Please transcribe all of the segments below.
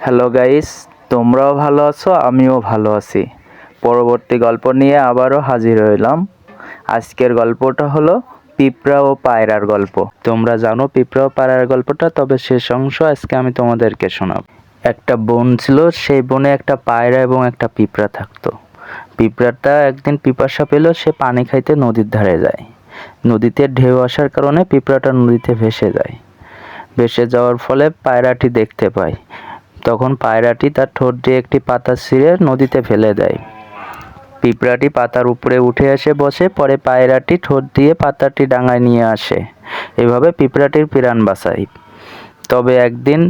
Hello guys, তোমরাও ভালো আছো, আমিও ভালো আছি। পরবর্তী গল্প নিয়ে আবারও হাজির হইলাম। আজকের গল্পটা হলো পিঁপড়া ও পায়রার গল্প। তোমরা জানো পিঁপড়া ও পায়রার গল্পটা, তবে শেষ অংশ আজকে আমি তোমাদেরকে শোনাব। একটা বন ছিল, সেই বনে একটা পায়রা এবং একটা পিঁপড়া থাকতো। পিঁপড়াটা একদিন পিপাসা পেল, সে পানি খাইতে নদীর ধারে যায়। নদীতে ঢেউ আসার কারণে পিঁপড়াটা নদীতে ভেসে যায়। ভেসে যাওয়ার ফলে পায়রাটি দেখতে পায়। তখন পায়রাটি তার ঠোঁট দিয়ে একটি পাতা ছিঁড়ে নদীতে ফেলে দেয়। পিঁপড়াটি পাতার উপরে উঠে এসে বসে, পরে পায়রাটি ঠোঁট দিয়ে পাতাটি ডাঙায় নিয়ে আসে। এভাবে পিঁপড়াটির প্রাণ বাঁচায়। তবে একদিন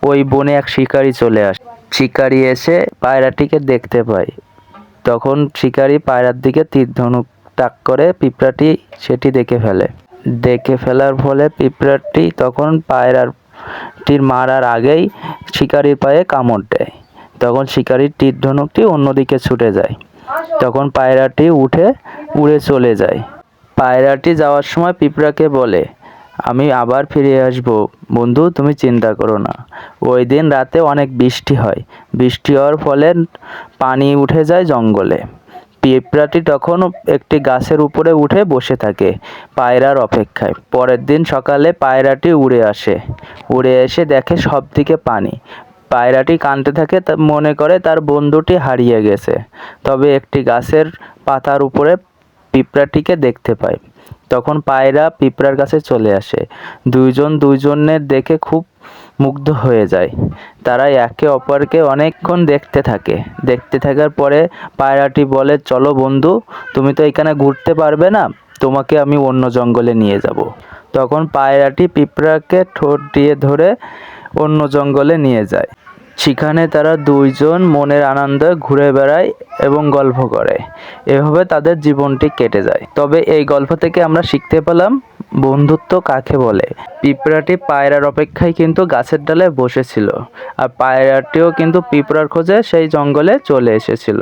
ওই বনে এক শিকারী চলে আসে। শিকারী এসে পায়রাটিকে দেখতে পায়। তখন শিকারী পায়রার দিকে তীর ধনুক তাক করে পিঁপড়াটি সেটি দেখে ফেলে। দেখে ফেলার ফলে পিঁপড়াটি তখন পায়রাটির মারার আগেই শিকারির পায়ে কামড় দেয়। তখন শিকারির তীর ধনুকটি অন্যদিকে ছুটে যায়। তখন পায়রাটি উড়ে চলে যায়। পায়রাটি যাওয়ার সময় পিঁপড়াকে বলে, আমি আবার ফিরে আসব বন্ধু, তুমি চিন্তা করো না। ওই দিন রাতে অনেক বৃষ্টি হয়। বৃষ্টি হওয়ার ফলে পানি উঠে যায় জঙ্গলে। পিঁপড়াটি তখন একটি গাছের উপরে উঠে বসে থাকে পায়রার অপেক্ষায়। পরের দিন সকালে পায়রাটি উড়ে এসে দেখে সব দিকে পানি। পায়রাটি কাঁদতে থাকে, মনে করে তার বন্ধুটি হারিয়ে গেছে। তবে একটি গাছের পাতার উপরে পিঁপড়াটিকে দেখতে পায়। তখন পায়রা পিঁপড়ার কাছে চলে আসে। দুইজনের দেখে খুব মুগ্ধ হয়ে যায়। তারা একে অপরকে অনেকক্ষণ দেখতে থাকার পরে পায়রাটি বলে, চলো বন্ধু, তুমি তো এখানে ঘুরতে পারবে না, তোমাকে আমি অন্য জঙ্গলে নিয়ে যাব। তখন পায়রাটি পিঁপড়াকে ঠোঁট দিয়ে ধরে অন্য জঙ্গলে নিয়ে যায়। সেখানে তারা দুইজন মনের আনন্দে ঘুরে বেড়ায় এবং গল্প করে। এভাবে তাদের জীবনটি কেটে যায়। তবে এই গল্প থেকে আমরা শিখতে পেলাম বন্ধুত্ব কাকে বলে। পিঁপড়াটি পায়রার অপেক্ষায় কিন্তু গাছের ডালে বসেছিল, আর পায়রাটিও কিন্তু পিঁপড়ার খোঁজে সেই জঙ্গলে চলে এসেছিল।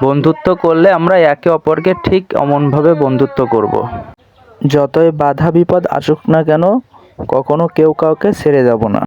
বন্ধুত্ব করলে আমরা একে অপরকে ঠিক অমনভাবে বন্ধুত্ব করব। যতই বাধা বিপদ আসুক না কেন, কখনো কেউ কাউকে ছেড়ে যাব না।